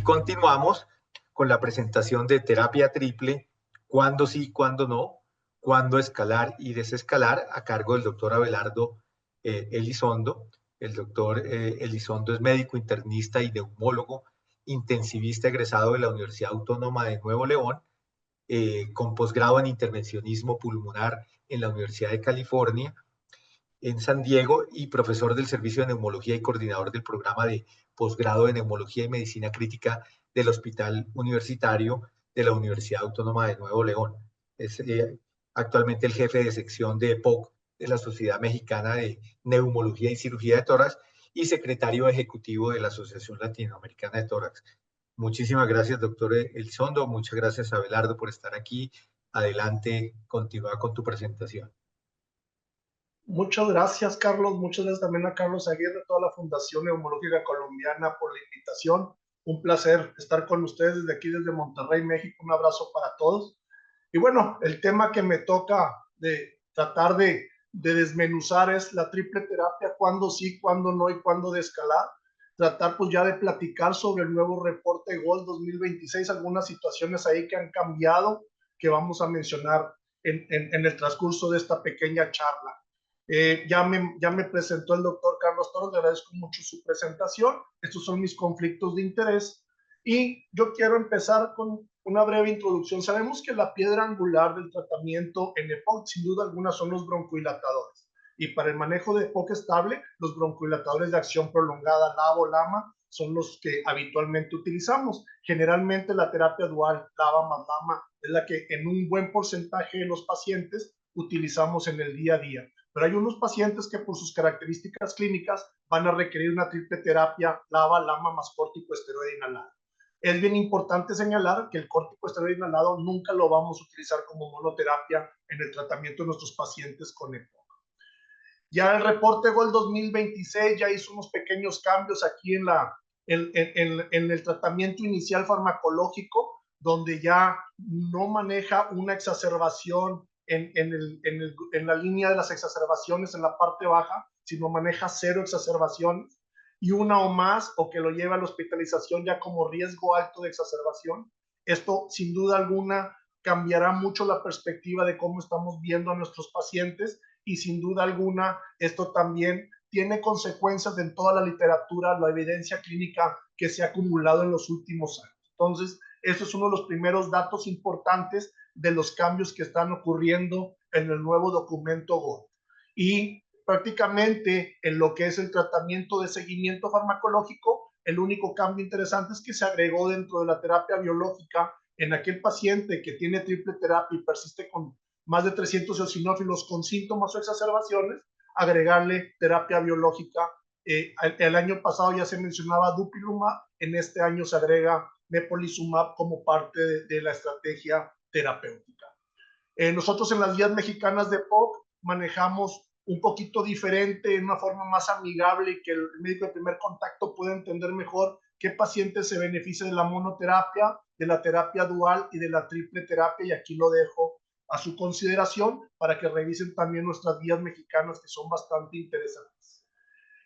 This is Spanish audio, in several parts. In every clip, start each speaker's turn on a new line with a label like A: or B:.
A: Y continuamos con la presentación de terapia triple, cuándo sí, cuándo no, cuándo escalar y desescalar, a cargo del doctor Abelardo Elizondo. El doctor Elizondo es médico internista y neumólogo, intensivista egresado de la Universidad Autónoma de Nuevo León, con posgrado en intervencionismo pulmonar en la Universidad de California, en San Diego, y profesor del Servicio de Neumología y coordinador del programa de posgrado de Neumología y Medicina Crítica del Hospital Universitario de la Universidad Autónoma de Nuevo León. Es actualmente el jefe de sección de EPOC de la Sociedad Mexicana de Neumología y Cirugía de Tórax y secretario ejecutivo de la Asociación Latinoamericana de Tórax. Muchísimas gracias, doctor Elizondo. Muchas gracias, Abelardo, por estar aquí. Adelante, continúa con tu presentación.
B: Muchas gracias, Carlos. Muchas gracias también a Carlos Aguirre, toda la Fundación Neumológica Colombiana, por la invitación. Un placer estar con ustedes desde aquí, desde Monterrey, México. Un abrazo para todos. Y bueno, el tema que me toca de tratar de desmenuzar es la triple terapia, cuándo sí, cuándo no y cuándo descalar. Tratar pues ya de platicar sobre el nuevo reporte GOLD 2026, algunas situaciones ahí que han cambiado, que vamos a mencionar en el transcurso de esta pequeña charla. Ya me presentó el doctor Carlos Toro, le agradezco mucho su presentación. Estos son mis conflictos de interés y yo quiero empezar con una breve introducción. Sabemos que la piedra angular del tratamiento en EPOC, sin duda alguna, son los broncohilatadores. Y para el manejo de EPOC estable, los broncohilatadores de acción prolongada, LABA o LAMA, son los que habitualmente utilizamos. Generalmente la terapia dual, LABA más LAMA, es la que en un buen porcentaje de los pacientes utilizamos en el día a día. Pero hay unos pacientes que por sus características clínicas van a requerir una triple terapia LABA, LAMA más corticosteroide inhalado. Es bien importante señalar que el corticosteroide inhalado nunca lo vamos a utilizar como monoterapia en el tratamiento de nuestros pacientes con EPOC. Ya el reporte GOLD 2026 ya hizo unos pequeños cambios aquí en el tratamiento inicial farmacológico, donde ya no maneja una exacerbación en la línea de las exacerbaciones en la parte baja, sino maneja 0 exacerbaciones y una o más, o que lo lleva a la hospitalización ya como riesgo alto de exacerbación. Esto, sin duda alguna, cambiará mucho la perspectiva de cómo estamos viendo a nuestros pacientes y sin duda alguna esto también tiene consecuencias en toda la literatura, la evidencia clínica que se ha acumulado en los últimos años. Entonces, eso es uno de los primeros datos importantes de los cambios que están ocurriendo en el nuevo documento GOLD. Y prácticamente en lo que es el tratamiento de seguimiento farmacológico, el único cambio interesante es que se agregó dentro de la terapia biológica en aquel paciente que tiene triple terapia y persiste con más de 300 eosinófilos con síntomas o exacerbaciones, agregarle terapia biológica. El año pasado ya se mencionaba dupilumab, en este año se agrega mepolizumab como parte de la estrategia terapéutica. Nosotros en las guías mexicanas de POC manejamos un poquito diferente, en una forma más amigable y que el médico de primer contacto pueda entender mejor qué paciente se beneficia de la monoterapia, de la terapia dual y de la triple terapia, y aquí lo dejo a su consideración para que revisen también nuestras guías mexicanas, que son bastante interesantes.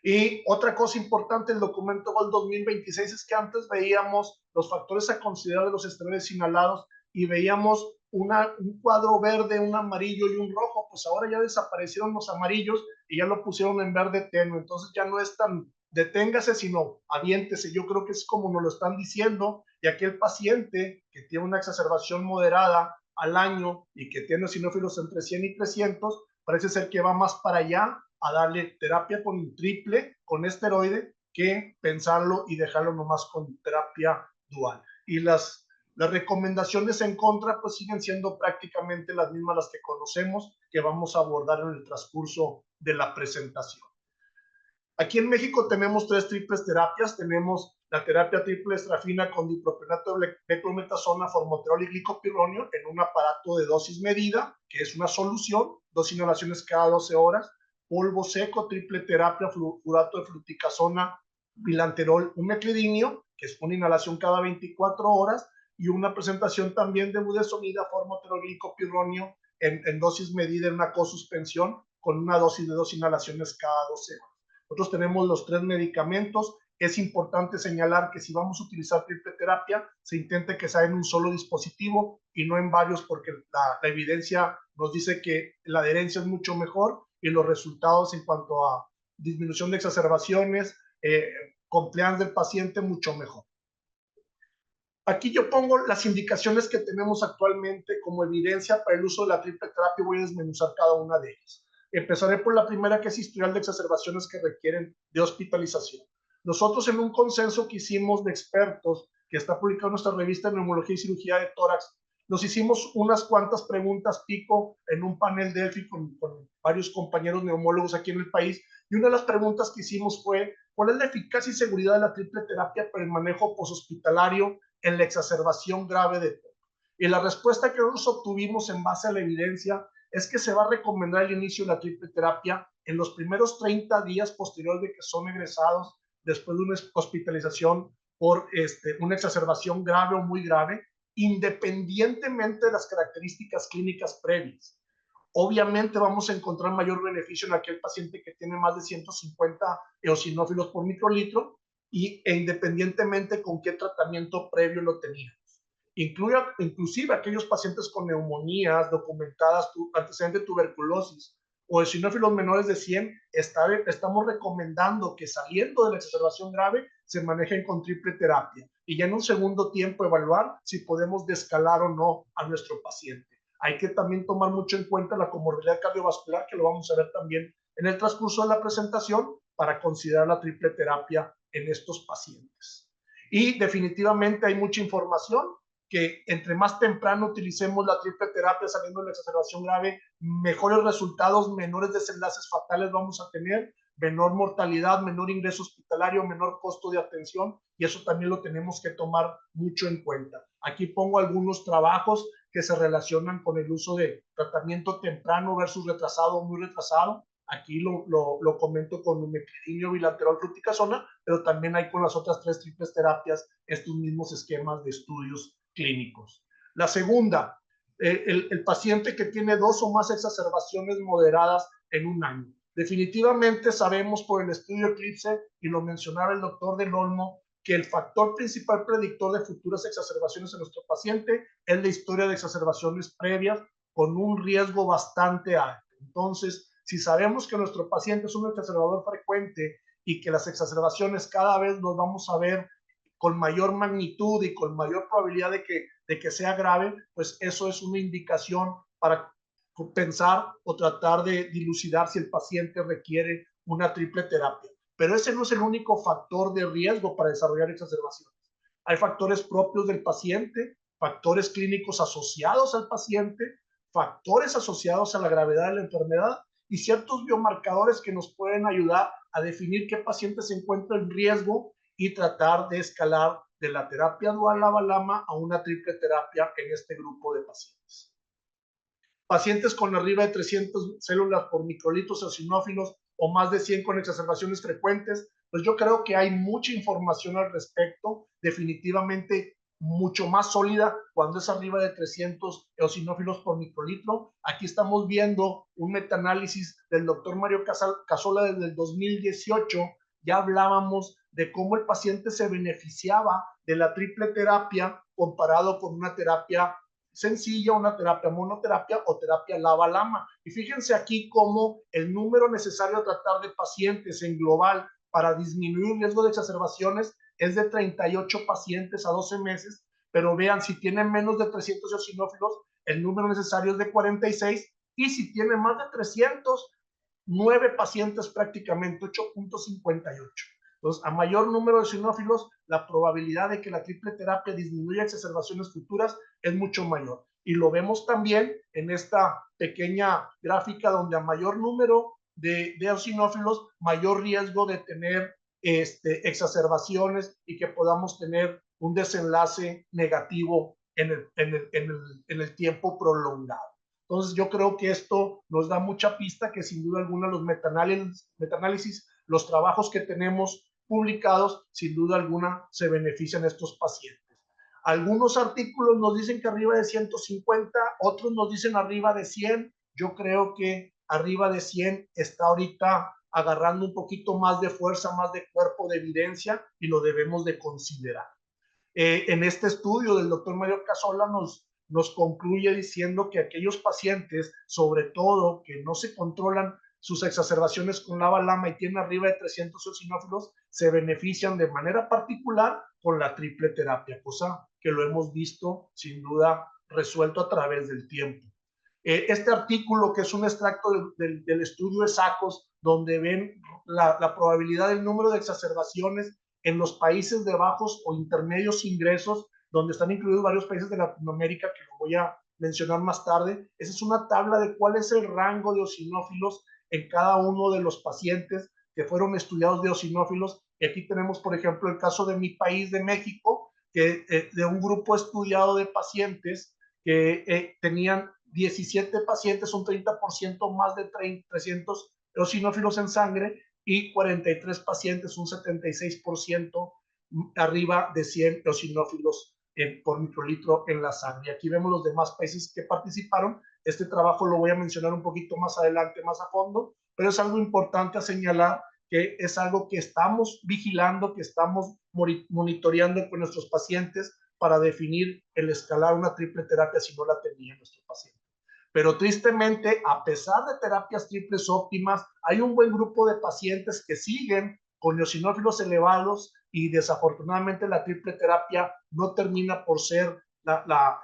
B: Y otra cosa importante del documento GOLD 2026 es que antes veíamos los factores a considerar de los esteroides inhalados y veíamos un cuadro verde, un amarillo y un rojo. Pues ahora ya desaparecieron los amarillos y ya lo pusieron en verde tenue. Entonces ya no es tan deténgase, sino aviéntese. Yo creo que es como nos lo están diciendo, y aquel paciente que tiene una exacerbación moderada al año y que tiene eosinófilos entre 100 y 300, parece ser que va más para allá a darle terapia con un triple, con esteroide, que pensarlo y dejarlo nomás con terapia dual. Y las recomendaciones en contra pues siguen siendo prácticamente las mismas las que conocemos, que vamos a abordar en el transcurso de la presentación. Aquí en México tenemos 3 triples terapias. Tenemos la terapia triple estrafina con dipropionato de beclometasona, formoterol y glicopirronio en un aparato de dosis medida, que es una solución, 2 inhalaciones cada 12 horas. Polvo seco, triple terapia, fluorato de fluticasona, bilanterol, umeclidinio, que es una inhalación cada 24 horas, y una presentación también de budesonida, formoterol, glicopirronio en dosis medida en una cosuspensión con una dosis de 2 inhalaciones cada 12 horas. Nosotros tenemos los 3 medicamentos Es importante señalar que si vamos a utilizar triple terapia, se intente que sea en un solo dispositivo y no en varios, porque la evidencia nos dice que la adherencia es mucho mejor y los resultados en cuanto a disminución de exacerbaciones, compliance del paciente, mucho mejor. Aquí yo pongo las indicaciones que tenemos actualmente como evidencia para el uso de la triple terapia. Voy a desmenuzar cada una de ellas. Empezaré por la primera, que es historial de exacerbaciones que requieren de hospitalización. Nosotros, en un consenso que hicimos de expertos, que está publicado en nuestra revista de Neumología y Cirugía de Tórax, nos hicimos unas cuantas preguntas pico en un panel Delphi con varios compañeros neumólogos aquí en el país, y una de las preguntas que hicimos fue: ¿cuál es la eficacia y seguridad de la triple terapia para el manejo poshospitalario en la exacerbación grave de TOC? Y la respuesta que nosotros obtuvimos en base a la evidencia es que se va a recomendar el inicio de la triple terapia en los primeros 30 días posteriores de que son egresados después de una hospitalización por una exacerbación grave o muy grave, independientemente de las características clínicas previas. Obviamente vamos a encontrar mayor beneficio en aquel paciente que tiene más de 150 eosinófilos por microlitro, e independientemente con qué tratamiento previo lo teníamos. Inclusive aquellos pacientes con neumonías documentadas, antecedente de tuberculosis o eosinófilos menores de 100, estamos recomendando que, saliendo de la exacerbación grave, se manejen con triple terapia y ya en un segundo tiempo evaluar si podemos descalar o no a nuestro paciente. Hay que también tomar mucho en cuenta la comorbilidad cardiovascular, que lo vamos a ver también en el transcurso de la presentación, para considerar la triple terapia en estos pacientes. Y definitivamente hay mucha información que entre más temprano utilicemos la triple terapia saliendo de la exacerbación grave, mejores resultados, menores desenlaces fatales vamos a tener, menor mortalidad, menor ingreso hospitalario, menor costo de atención, y eso también lo tenemos que tomar mucho en cuenta. Aquí pongo algunos trabajos que se relacionan con el uso de tratamiento temprano versus retrasado o muy retrasado. Aquí lo comento con meclidinio, bilateral, fluticasona, pero también hay con las otras 3 triples terapias estos mismos esquemas de estudios clínicos. La segunda, el paciente que tiene 2 o más exacerbaciones moderadas en un año. Definitivamente sabemos por el estudio Eclipse, y lo mencionaba el doctor Del Olmo, que el factor principal predictor de futuras exacerbaciones en nuestro paciente es la historia de exacerbaciones previas con un riesgo bastante alto. Entonces, si sabemos que nuestro paciente es un exacerbador frecuente y que las exacerbaciones cada vez nos vamos a ver con mayor magnitud y con mayor probabilidad de que sea grave, pues eso es una indicación para pensar o tratar de dilucidar si el paciente requiere una triple terapia. Pero ese no es el único factor de riesgo para desarrollar exacerbaciones. Hay factores propios del paciente, factores clínicos asociados al paciente, factores asociados a la gravedad de la enfermedad y ciertos biomarcadores que nos pueden ayudar a definir qué paciente se encuentra en riesgo y tratar de escalar de la terapia dual lava-lama a una triple terapia en este grupo de pacientes. Pacientes con arriba de 300 células por microlitros eosinófilos o más de 100 con exacerbaciones frecuentes, pues yo creo que hay mucha información al respecto, definitivamente mucho más sólida cuando es arriba de 300 eosinófilos por microlitro. Aquí estamos viendo un metaanálisis del doctor Mario Casola desde el 2018. Ya hablábamos de cómo el paciente se beneficiaba de la triple terapia comparado con una terapia sencilla, una terapia monoterapia o terapia lava-lama. Y fíjense aquí cómo el número necesario a tratar de pacientes en global para disminuir el riesgo de exacerbaciones es de 38 pacientes a 12 meses, pero vean, si tienen menos de 300 eosinófilos, el número necesario es de 46, y si tienen más de 300, 9 pacientes prácticamente, 8.58. Entonces, a mayor número de eosinófilos, la probabilidad de que la triple terapia disminuya exacerbaciones futuras es mucho mayor. Y lo vemos también en esta pequeña gráfica, donde a mayor número de eosinófilos, mayor riesgo de tener exacerbaciones y que podamos tener un desenlace negativo en el tiempo prolongado. Entonces, yo creo que esto nos da mucha pista que, sin duda alguna, los metaanálisis, los trabajos que tenemos publicados, sin duda alguna se benefician estos pacientes. Algunos artículos nos dicen que arriba de 150, otros nos dicen arriba de 100. Yo creo que arriba de 100 está ahorita agarrando un poquito más de fuerza, más de cuerpo, de evidencia, y lo debemos de considerar. En este estudio del doctor Mario Casola nos concluye diciendo que aquellos pacientes, sobre todo que no se controlan sus exacerbaciones con lava-lama y tienen arriba de 300 eosinófilos, se benefician de manera particular con la triple terapia, cosa que lo hemos visto sin duda resuelto a través del tiempo. Este artículo, que es un extracto del estudio de SACOS, donde ven la probabilidad del número de exacerbaciones en los países de bajos o intermedios ingresos, donde están incluidos varios países de Latinoamérica, que lo voy a mencionar más tarde. Esa es una tabla de cuál es el rango de eosinófilos en cada uno de los pacientes que fueron estudiados de eosinófilos. Y aquí tenemos, por ejemplo, el caso de mi país, de México, que de un grupo estudiado de pacientes que tenían 17 pacientes, un 30% más de 300 eosinófilos en sangre, y 43 pacientes, un 76% arriba de 100 eosinófilos por microlitro en la sangre. Aquí vemos los demás países que participaron. Este trabajo lo voy a mencionar un poquito más adelante, más a fondo, pero es algo importante a señalar, que es algo que estamos vigilando, que estamos monitoreando con nuestros pacientes para definir el escalar una triple terapia si no la tenía nuestro paciente. Pero tristemente, a pesar de terapias triples óptimas, hay un buen grupo de pacientes que siguen con eosinófilos elevados, y desafortunadamente la triple terapia no termina por ser la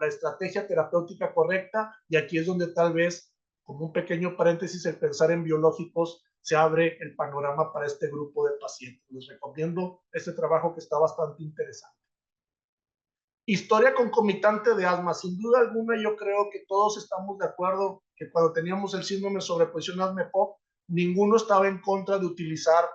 B: estrategia terapéutica correcta, y aquí es donde tal vez, como un pequeño paréntesis, el pensar en biológicos se abre el panorama para este grupo de pacientes. Les recomiendo este trabajo, que está bastante interesante. Historia concomitante de asma. Sin duda alguna, yo creo que todos estamos de acuerdo que cuando teníamos el síndrome de sobreposición asma-EPOC, ninguno estaba en contra de utilizar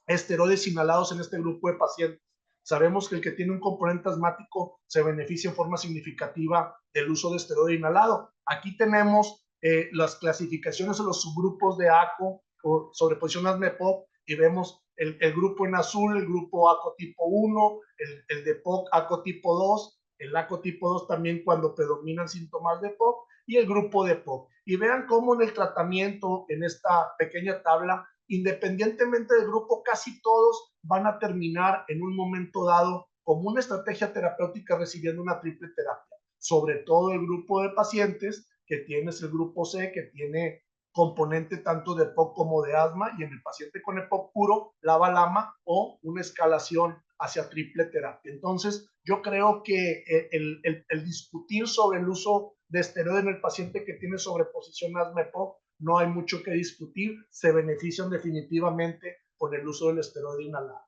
B: esteroides inhalados en este grupo de pacientes. Sabemos que el que tiene un componente asmático se beneficia en forma significativa del uso de esteroide inhalado. Aquí tenemos las clasificaciones o los subgrupos de ACO o sobreposición asma-EPOC, y vemos el grupo en azul, el grupo ACO tipo 1, el de POC ACO tipo 2, el ACO tipo 2 también cuando predominan síntomas de POC, y el grupo de POC. Y vean cómo en el tratamiento, en esta pequeña tabla, independientemente del grupo, casi todos van a terminar en un momento dado como una estrategia terapéutica recibiendo una triple terapia. Sobre todo el grupo de pacientes que tienes, el grupo C, que tiene componente tanto de POC como de asma, y en el paciente con EPOC puro, lava-lama o una escalación hacia triple terapia. Entonces, yo creo que el discutir sobre el uso de esteroide en el paciente que tiene sobreposición asma-EPOC, no hay mucho que discutir, se benefician definitivamente con el uso del esteroide inhalado.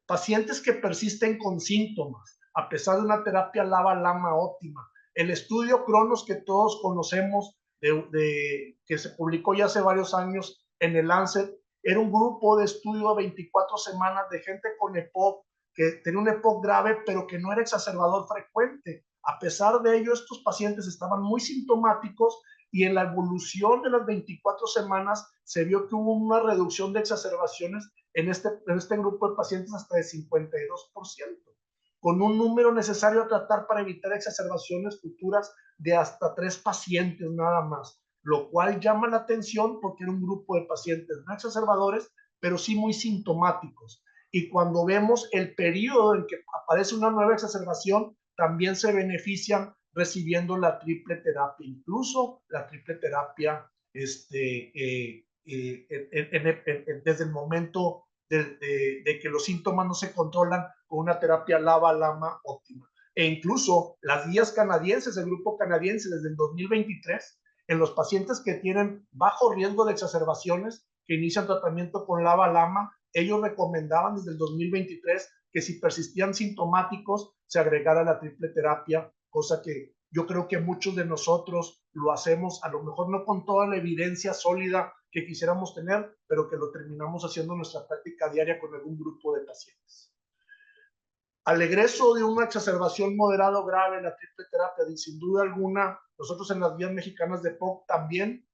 B: Pacientes que persisten con síntomas, a pesar de una terapia lava-lama óptima. El estudio Cronos, que todos conocemos, que se publicó ya hace varios años en el Lancet, era un grupo de estudio a 24 semanas de gente con EPOC, que tenía un EPOC grave, pero que no era exacerbador frecuente. A pesar de ello, estos pacientes estaban muy sintomáticos, y en la evolución de las 24 semanas se vio que hubo una reducción de exacerbaciones en este grupo de pacientes hasta de 52%, con un número necesario a tratar para evitar exacerbaciones futuras de hasta 3 pacientes nada más, lo cual llama la atención porque era un grupo de pacientes no exacerbadores, pero sí muy sintomáticos. Y cuando vemos el periodo en que aparece una nueva exacerbación, también se benefician recibiendo la triple terapia, incluso la triple terapia desde el momento de que los síntomas no se controlan con una terapia lava-lama óptima. E incluso las guías canadienses, el grupo canadiense desde el 2023, en los pacientes que tienen bajo riesgo de exacerbaciones, que inician tratamiento con lava-lama, ellos recomendaban desde el 2023 que si persistían sintomáticos se agregara la triple terapia, cosa que yo creo que muchos de nosotros lo hacemos, a lo mejor no con toda la evidencia sólida que quisiéramos tener, pero que lo terminamos haciendo en nuestra práctica diaria con algún grupo de pacientes. Al egreso de una exacerbación moderada o grave, la triple terapia, sin duda alguna, nosotros en las guías mexicanas de POC también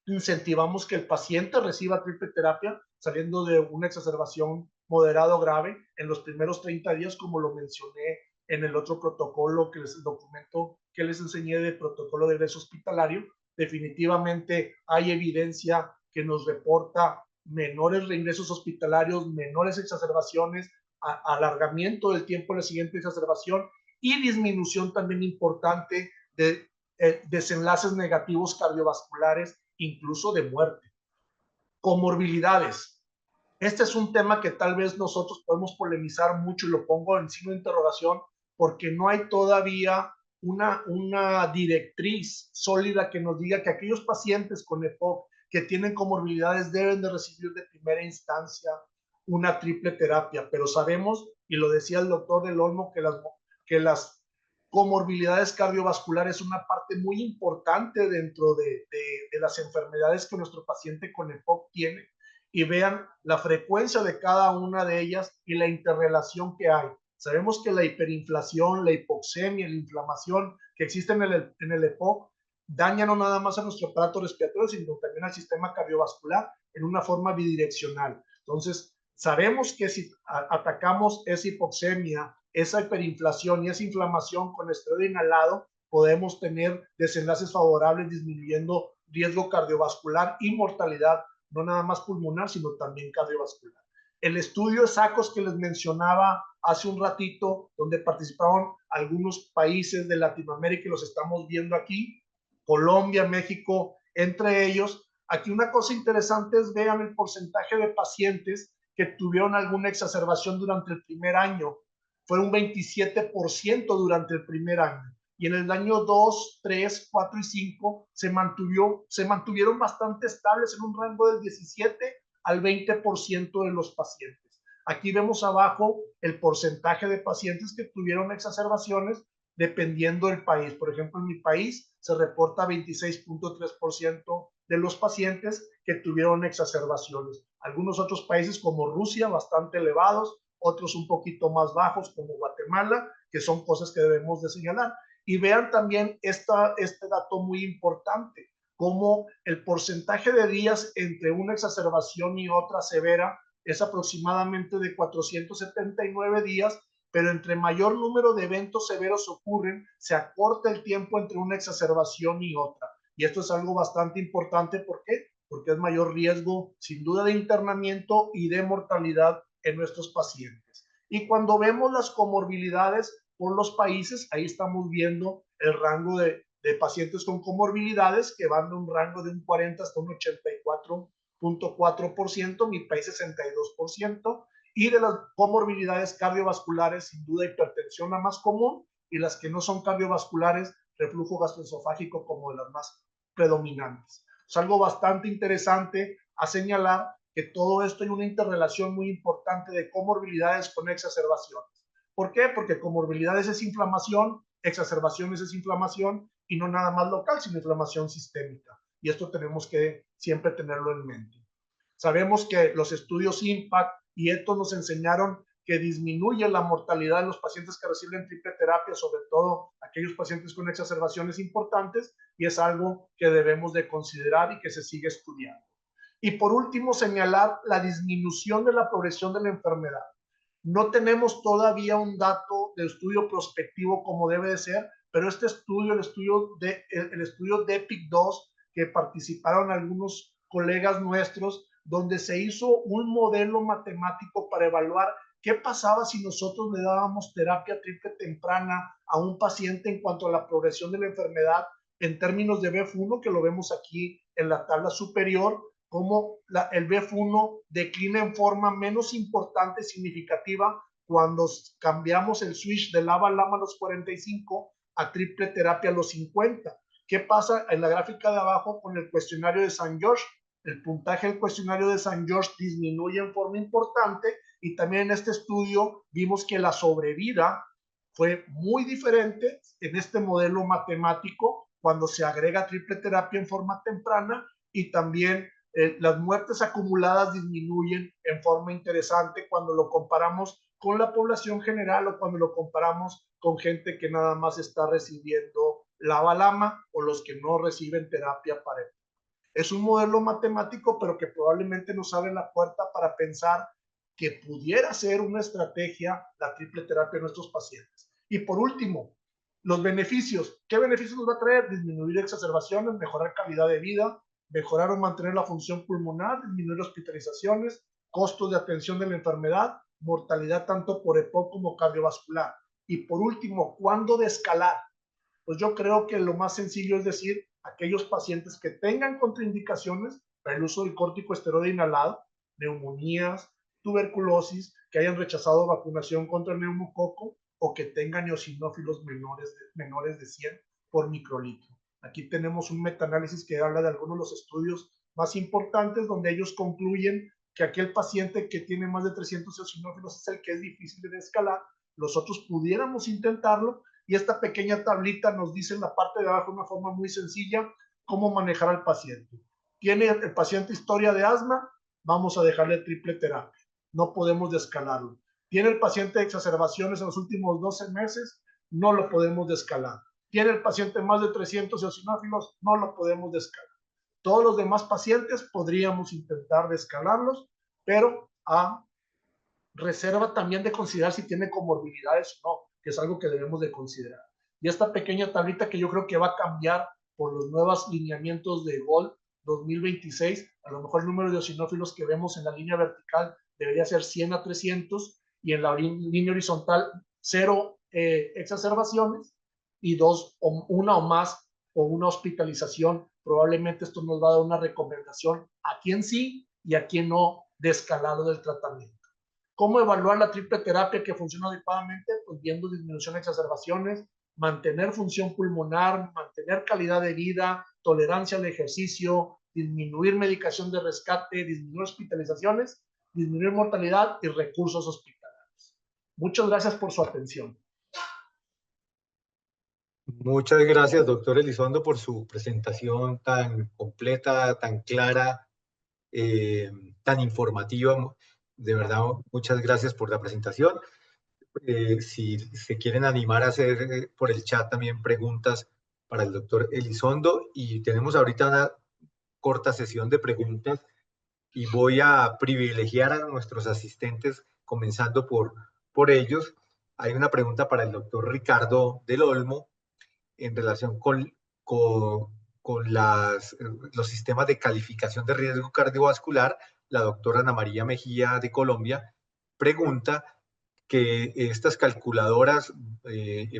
B: incentivamos que el paciente reciba triple terapia saliendo de una exacerbación moderada o grave en los primeros 30 días, como lo mencioné en el otro protocolo, que es el documento que les enseñé de protocolo de egreso hospitalario. Definitivamente hay evidencia que nos reporta menores reingresos hospitalarios, menores exacerbaciones, alargamiento del tiempo de la siguiente exacerbación y disminución también importante de desenlaces negativos cardiovasculares, incluso de muerte. Comorbilidades. Este es un tema que tal vez nosotros podemos polemizar mucho y lo pongo en signo de interrogación porque no hay todavía una directriz sólida que nos diga que aquellos pacientes con EPOC que tienen comorbilidades deben de recibir de primera instancia una triple terapia, pero sabemos, y lo decía el doctor Del Olmo, que las comorbilidades cardiovasculares es una parte muy importante dentro de las enfermedades que nuestro paciente con EPOC tiene, y vean la frecuencia de cada una de ellas y la interrelación que hay. Sabemos que la hiperinflación, la hipoxemia, la inflamación que existe en el EPOC daña no nada más a nuestro aparato respiratorio, sino también al sistema cardiovascular en una forma bidireccional. Entonces, sabemos que si atacamos esa hipoxemia, esa hiperinflación y esa inflamación con esteroide inhalado, podemos tener desenlaces favorables disminuyendo riesgo cardiovascular y mortalidad, no nada más pulmonar, sino también cardiovascular. El estudio de SACOS que les mencionaba hace un ratito, donde participaron algunos países de Latinoamérica y los estamos viendo aquí, Colombia, México, entre ellos. Aquí una cosa interesante es vean el porcentaje de pacientes que tuvieron alguna exacerbación durante el primer año. Fue un 27% durante el primer año. Y en el año 2, 3, 4 y 5 se mantuvieron bastante estables en un rango del 17 al 20% de los pacientes. Aquí vemos abajo el porcentaje de pacientes que tuvieron exacerbaciones dependiendo del país. Por ejemplo, en mi país se reporta 26.3% de los pacientes que tuvieron exacerbaciones. Algunos otros países como Rusia, bastante elevados, otros un poquito más bajos como Guatemala, que son cosas que debemos de señalar. Y vean también este dato muy importante, como el porcentaje de días entre una exacerbación y otra severa es aproximadamente de 479 días, pero entre mayor número de eventos severos ocurren, se acorta el tiempo entre una exacerbación y otra. Y esto es algo bastante importante. ¿Por qué? Porque es mayor riesgo, sin duda, de internamiento y de mortalidad en nuestros pacientes. Y cuando vemos las comorbilidades por los países, ahí estamos viendo el rango de pacientes con comorbilidades que van de un rango de un 40 hasta un 84.4%, mi país 62%, y de las comorbilidades cardiovasculares, sin duda hipertensión la más común, y las que no son cardiovasculares, reflujo gastroesofágico como de las más predominantes. Es algo bastante interesante a señalar que todo esto hay una interrelación muy importante de comorbilidades con exacerbaciones. ¿Por qué? Porque comorbilidades es inflamación, exacerbaciones es inflamación, y no nada más local, sino inflamación sistémica. Y esto tenemos que siempre tenerlo en mente. Sabemos que los estudios IMPACT y estos nos enseñaron que disminuye la mortalidad de los pacientes que reciben triple terapia, sobre todo aquellos pacientes con exacerbaciones importantes, y es algo que debemos de considerar y que se sigue estudiando. Y por último, señalar la disminución de la progresión de la enfermedad. No tenemos todavía un dato de estudio prospectivo como debe de ser, pero este estudio, el estudio de EPIC-2, que participaron algunos colegas nuestros, donde se hizo un modelo matemático para evaluar qué pasaba si nosotros le dábamos terapia triple temprana a un paciente en cuanto a la progresión de la enfermedad en términos de BEF1, que lo vemos aquí en la tabla superior, cómo el BEF1 declina en forma menos importante, significativa, cuando cambiamos el switch de LABA/LAMA a los 45 a triple terapia a los 50. ¿Qué pasa en la gráfica de abajo con el cuestionario de St. George? El puntaje del cuestionario de St. George disminuye en forma importante, y también en este estudio vimos que la sobrevida fue muy diferente en este modelo matemático cuando se agrega triple terapia en forma temprana, y también las muertes acumuladas disminuyen en forma interesante cuando lo comparamos con la población general o cuando lo comparamos con gente que nada más está recibiendo LABA/LAMA o los que no reciben terapia para él. Es un modelo matemático, pero que probablemente nos abre la puerta para pensar que pudiera ser una estrategia la triple terapia en nuestros pacientes. Y por último, los beneficios. ¿Qué beneficios nos va a traer? Disminuir exacerbaciones, mejorar calidad de vida, mejorar o mantener la función pulmonar, disminuir hospitalizaciones, costos de atención de la enfermedad, mortalidad tanto por EPOC como cardiovascular. Y por último, ¿cuándo descalar? Pues yo creo que lo más sencillo es decir, aquellos pacientes que tengan contraindicaciones para el uso del corticosteroide inhalado, neumonías, tuberculosis, que hayan rechazado vacunación contra el neumococo o que tengan eosinófilos menores de 100 por microlitro. Aquí tenemos un metaanálisis que habla de algunos de los estudios más importantes donde ellos concluyen que aquel paciente que tiene más de 300 eosinófilos es el que es difícil de escalar. Los otros pudiéramos intentarlo y esta pequeña tablita nos dice en la parte de abajo de una forma muy sencilla cómo manejar al paciente. ¿Tiene el paciente historia de asma? Vamos a dejarle triple terapia. No podemos descalarlo. ¿Tiene el paciente exacerbaciones en los últimos 12 meses? No lo podemos descalar. ¿Tiene el paciente más de 300 eosinófilos? No lo podemos descalar. Todos los demás pacientes podríamos intentar descalarlos, pero a reserva también de considerar si tiene comorbilidades o no, que es algo que debemos de considerar. Y esta pequeña tablita que yo creo que va a cambiar por los nuevos lineamientos de GOL 2026, a lo mejor el número de eosinófilos que vemos en la línea vertical debería ser 100 a 300 y en la línea horizontal 0 exacerbaciones y una o más o una hospitalización. Probablemente esto nos va a dar una recomendación a quién sí y a quién no de escalado del tratamiento. ¿Cómo evaluar la triple terapia que funciona adecuadamente? Pues viendo disminución de exacerbaciones, mantener función pulmonar, mantener calidad de vida, tolerancia al ejercicio, disminuir medicación de rescate, disminuir hospitalizaciones, disminuir mortalidad y recursos hospitalarios. Muchas gracias por su atención.
A: Muchas gracias, doctor Elizondo, por su presentación tan completa, tan clara, eh, tan informativa. De verdad, muchas gracias por la presentación. Si se quieren animar a hacer por el chat también preguntas para el doctor Elizondo, y tenemos ahorita una corta sesión de preguntas y voy a privilegiar a nuestros asistentes comenzando por ellos. Hay una pregunta para el doctor Ricardo del Olmo en relación con, con los sistemas de calificación de riesgo cardiovascular. La doctora Ana María Mejía de Colombia pregunta que estas calculadoras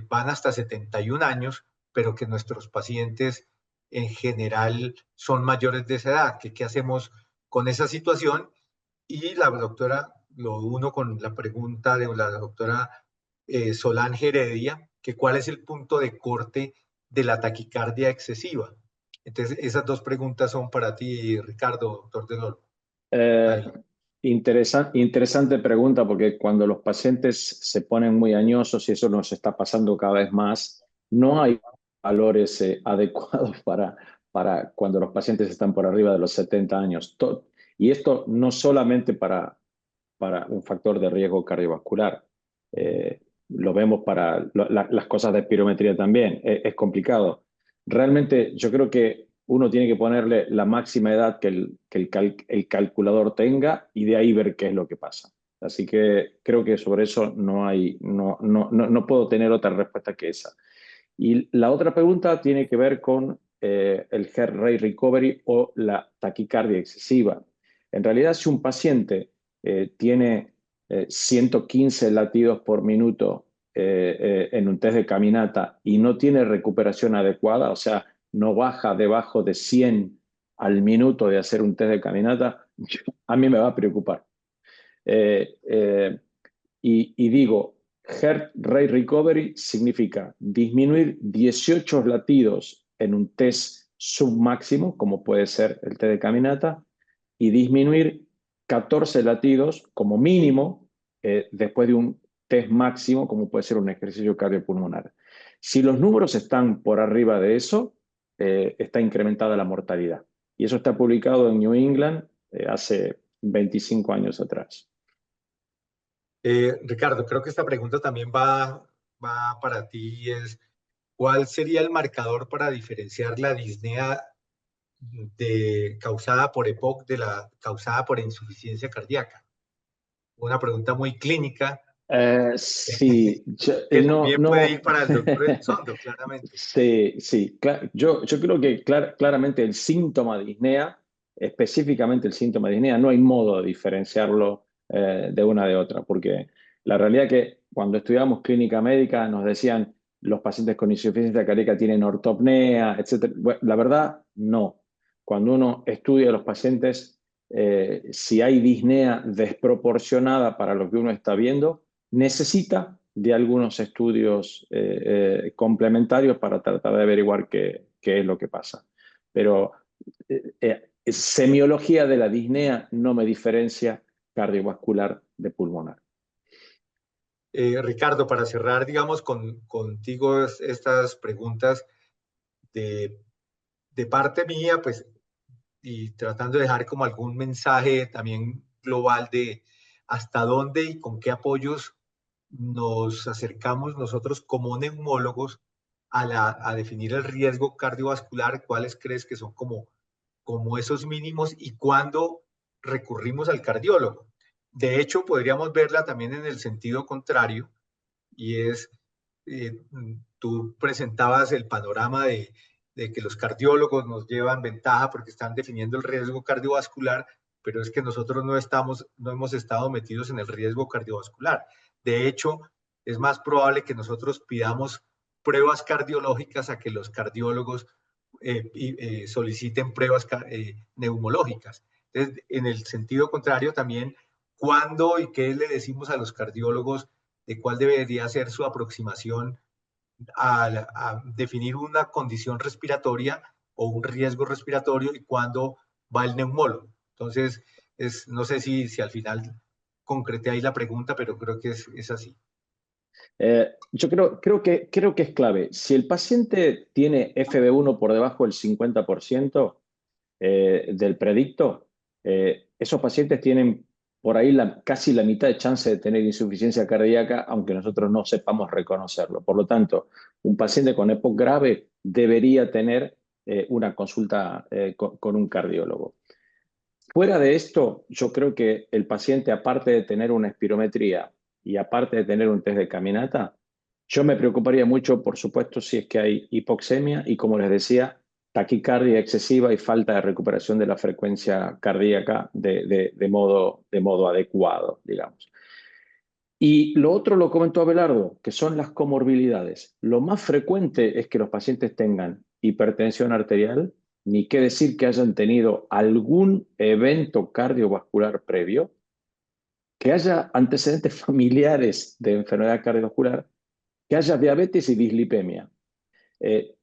A: van hasta 71 años, pero que nuestros pacientes en general son mayores de esa edad. ¿Qué hacemos con esa situación? Y la doctora, lo uno con la pregunta de la doctora Solange Heredia, que cuál es el punto de corte de la taquicardia excesiva. Entonces, esas dos preguntas son para ti, Ricardo, doctor Del Olmo.
C: Eh, interesante pregunta, porque cuando los pacientes se ponen muy añosos, y eso nos está pasando cada vez más, no hay valores adecuados para cuando los pacientes están por arriba de los 70 años. Y esto no solamente para un factor de riesgo cardiovascular. Lo vemos para las cosas de espirometría también. Es complicado. Realmente yo creo que uno tiene que ponerle la máxima edad que el calculador tenga y de ahí ver qué es lo que pasa. Así que creo que sobre eso no puedo tener otra respuesta que esa. Y la otra pregunta tiene que ver con el heart rate recovery o la taquicardia excesiva. En realidad, si un paciente tiene 115 latidos por minuto en un test de caminata y no tiene recuperación adecuada, o sea, no baja debajo de 100 al minuto de hacer un test de caminata, a mí me va a preocupar. Y digo, Heart Rate Recovery significa disminuir 18 latidos en un test submáximo, como puede ser el test de caminata, y disminuir 14 latidos como mínimo después de un test máximo, como puede ser un ejercicio cardiopulmonar. Si los números están por arriba de eso, está incrementada la mortalidad. Y eso está publicado en New England hace 25 años atrás.
A: Ricardo, creo que esta pregunta también va para ti. ¿Cuál sería el marcador para diferenciar la disnea causada por EPOC de la causada por insuficiencia cardíaca? Una pregunta muy clínica,
C: Sí,
A: Que
C: no,
A: también puede ir
C: no.
A: para el doctor Elizondo, claramente.
C: Sí, sí. Yo creo que claramente el síntoma de disnea, específicamente el síntoma de disnea, no hay modo de diferenciarlo de una de otra, porque la realidad es que cuando estudiamos clínica médica nos decían los pacientes con insuficiencia cardíaca tienen ortopnea, etcétera. Bueno, la verdad, no. Cuando uno estudia a los pacientes, si hay disnea desproporcionada para lo que uno está viendo, necesita de algunos estudios complementarios para tratar de averiguar qué es lo que pasa. Pero semiología de la disnea no me diferencia cardiovascular de pulmonar.
A: Ricardo, para cerrar, digamos, contigo estas preguntas de, de parte mía, pues, y tratando de dejar como algún mensaje también global de hasta dónde y con qué apoyos nos acercamos nosotros como neumólogos a definir el riesgo cardiovascular, cuáles crees que son como esos mínimos y cuándo recurrimos al cardiólogo. De hecho, podríamos verla también en el sentido contrario, y es, tú presentabas el panorama de que los cardiólogos nos llevan ventaja porque están definiendo el riesgo cardiovascular, pero es que nosotros no hemos estado metidos en el riesgo cardiovascular. De hecho, es más probable que nosotros pidamos pruebas cardiológicas a que los cardiólogos soliciten pruebas neumológicas. Entonces, en el sentido contrario, también, ¿cuándo y qué le decimos a los cardiólogos de cuál debería ser su aproximación a definir una condición respiratoria o un riesgo respiratorio y cuándo va el neumólogo? Entonces, no sé si al final concreté ahí la pregunta, pero creo que es así.
C: Yo creo que es clave. Si el paciente tiene FB1 por debajo del 50% del predicto, esos pacientes tienen por ahí casi la mitad de chance de tener insuficiencia cardíaca, aunque nosotros no sepamos reconocerlo. Por lo tanto, un paciente con EPOC grave debería tener una consulta con un cardiólogo. Fuera de esto, yo creo que el paciente, aparte de tener una espirometría y aparte de tener un test de caminata, yo me preocuparía mucho, por supuesto, si es que hay hipoxemia y, como les decía, taquicardia excesiva y falta de recuperación de la frecuencia cardíaca de modo adecuado, digamos. Y lo otro lo comentó Abelardo, que son las comorbilidades. Lo más frecuente es que los pacientes tengan hipertensión arterial, ni qué decir que hayan tenido algún evento cardiovascular previo, que haya antecedentes familiares de enfermedad cardiovascular, que haya diabetes y dislipemia.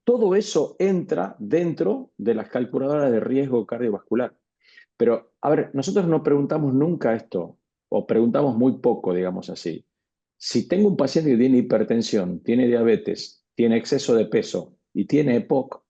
C: Todo eso entra dentro de las calculadoras de riesgo cardiovascular. Pero, a ver, nosotros no preguntamos nunca esto, o preguntamos muy poco, digamos así. Si tengo un paciente que tiene hipertensión, tiene diabetes, tiene exceso de peso y tiene EPOC,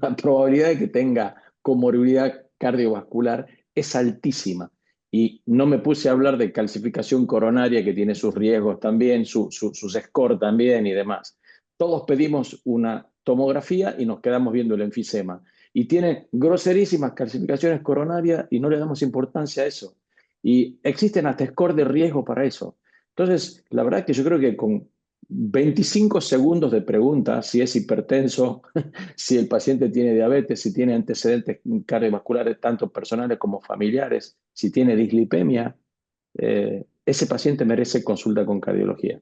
C: la probabilidad de que tenga comorbilidad cardiovascular es altísima. Y no me puse a hablar de calcificación coronaria, que tiene sus riesgos también, sus score también y demás. Todos pedimos una tomografía y nos quedamos viendo el enfisema. Y tiene groserísimas calcificaciones coronarias y no le damos importancia a eso. Y existen hasta score de riesgo para eso. Entonces, la verdad que yo creo que con 25 segundos de pregunta, si es hipertenso, si el paciente tiene diabetes, si tiene antecedentes cardiovasculares, tanto personales como familiares, si tiene dislipemia, ese paciente merece consulta con cardiología.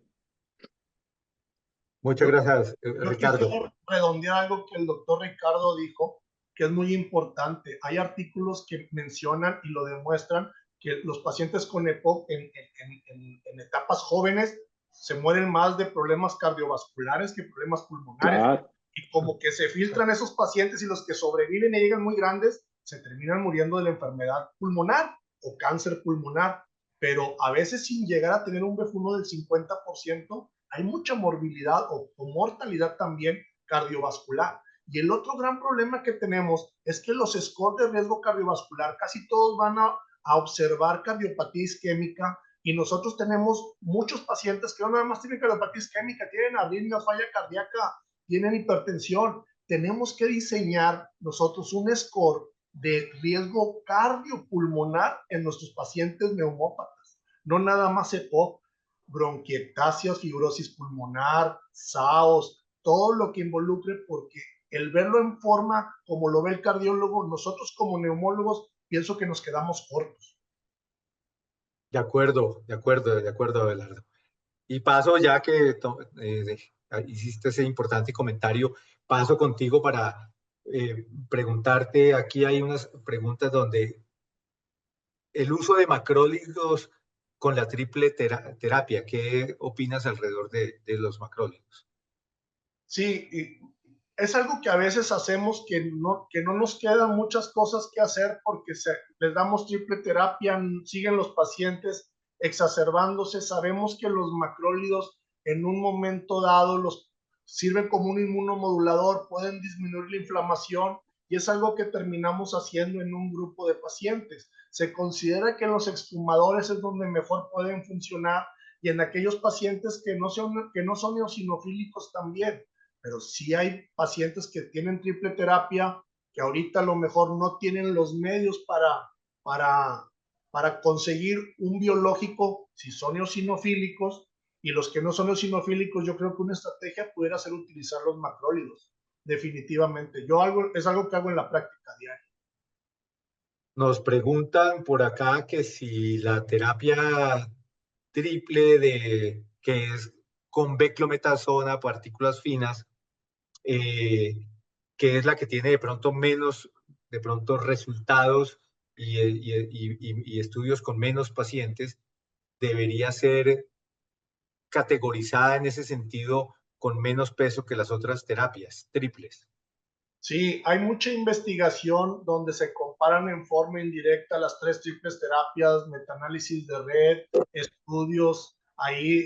A: Muchas
B: Yo,
A: gracias,
B: yo
A: Ricardo.
B: quisiera redondear algo que el doctor Ricardo dijo, que es muy importante. Hay artículos que mencionan y lo demuestran que los pacientes con EPOC en etapas jóvenes se mueren más de problemas cardiovasculares que problemas pulmonares.
C: Claro.
B: Y como que se filtran esos pacientes y los que sobreviven y llegan muy grandes se terminan muriendo de la enfermedad pulmonar o cáncer pulmonar. Pero a veces sin llegar a tener un BF1 del 50%, hay mucha morbilidad o mortalidad también cardiovascular. Y el otro gran problema que tenemos es que los scores de riesgo cardiovascular casi todos van a observar cardiopatía isquémica y nosotros tenemos muchos pacientes que no nada más tienen cardiopatía isquémica, tienen arritmia, falla cardíaca, tienen hipertensión. Tenemos que diseñar nosotros un score de riesgo cardiopulmonar en nuestros pacientes neumópatas, no nada más EPOC. bronquiectasias, fibrosis pulmonar, SAOS, todo lo que involucre, porque el verlo en forma como lo ve el cardiólogo, nosotros como neumólogos pienso que nos quedamos cortos.
A: De acuerdo, Abelardo. Y paso, ya que hiciste ese importante comentario, paso contigo para preguntarte, aquí hay unas preguntas donde el uso de macrólidos con la triple terapia, ¿qué opinas alrededor de los macrólidos?
B: Sí, es algo que a veces hacemos que no nos quedan muchas cosas que hacer porque les damos triple terapia, siguen los pacientes exacerbándose. Sabemos que los macrólidos en un momento dado los sirven como un inmunomodulador, pueden disminuir la inflamación y es algo que terminamos haciendo en un grupo de pacientes. Se considera que en los exfumadores es donde mejor pueden funcionar y en aquellos pacientes que no son eosinofílicos también. Pero sí hay pacientes que tienen triple terapia, que ahorita a lo mejor no tienen los medios para conseguir un biológico si son eosinofílicos, y los que no son eosinofílicos, yo creo que una estrategia pudiera ser utilizar los macrólidos, definitivamente. Es algo que hago en la práctica diaria.
A: Nos preguntan por acá que si la terapia triple que es con beclometasona, partículas finas, que es la que tiene de pronto menos, resultados y estudios con menos pacientes, debería ser categorizada en ese sentido con menos peso que las otras terapias triples.
B: Sí, hay mucha investigación donde se comparan en forma indirecta las 3 triples terapias, metaanálisis de red, estudios ahí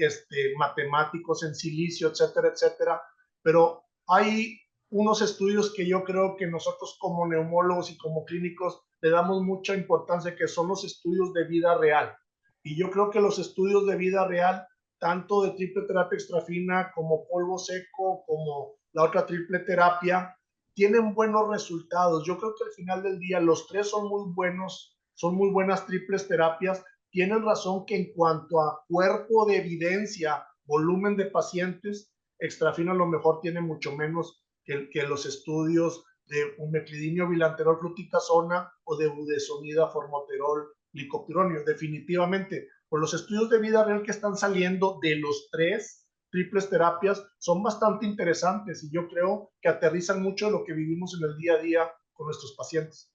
B: matemáticos en silicio, etcétera, etcétera. Pero hay unos estudios que yo creo que nosotros como neumólogos y como clínicos le damos mucha importancia, que son los estudios de vida real. Y yo creo que los estudios de vida real, tanto de triple terapia extrafina como polvo seco, como la otra triple terapia, tienen buenos resultados. Yo creo que al final del día los 3 son muy buenos, son muy buenas triples terapias. Tienen razón que en cuanto a cuerpo de evidencia, volumen de pacientes, extrafina a lo mejor tiene mucho menos que los estudios de umeclidinio bilanterol fluticasona o de budesonida formoterol glicopironio. Definitivamente, por los estudios de vida real que están saliendo de los 3 triples terapias son bastante interesantes y yo creo que aterrizan mucho lo que vivimos en el día a día con nuestros pacientes.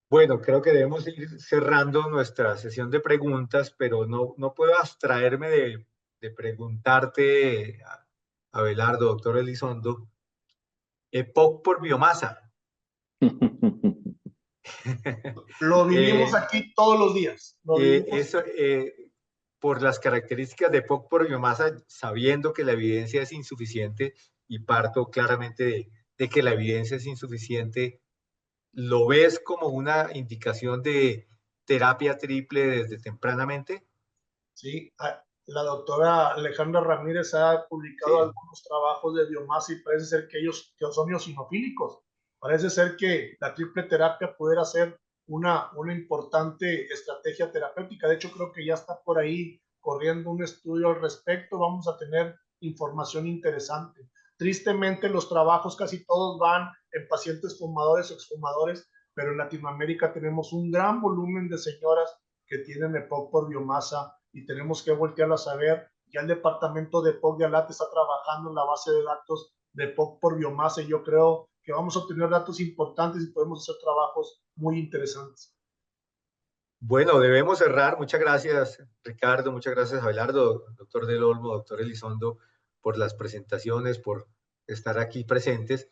A: Bueno, creo que debemos ir cerrando nuestra sesión de preguntas, pero no puedo abstraerme de preguntarte, Abelardo, doctor Elizondo, EPOC por biomasa.
B: Lo vivimos aquí todos los días.
A: Por las características de EPOC por biomasa, sabiendo que la evidencia es insuficiente, y parto claramente de que la evidencia es insuficiente, ¿lo ves como una indicación de terapia triple desde tempranamente?
B: Sí, la doctora Alejandra Ramírez ha publicado algunos trabajos de biomasa y parece ser que ellos son eosinofílicos. Parece ser que la triple terapia pudiera ser una importante estrategia terapéutica. De hecho, creo que ya está por ahí corriendo un estudio al respecto. Vamos a tener información interesante. Tristemente, los trabajos casi todos van en pacientes fumadores o exfumadores, pero en Latinoamérica tenemos un gran volumen de señoras que tienen EPOC por biomasa y tenemos que voltearlas a ver. Ya el departamento de EPOC de ALAT está trabajando en la base de datos de EPOC por biomasa y yo creo que vamos a obtener datos importantes y podemos hacer trabajos muy interesantes.
A: Bueno, debemos cerrar. Muchas gracias, Ricardo. Muchas gracias, Abelardo, doctor Del Olmo, doctor Elizondo, por las presentaciones, por estar aquí presentes.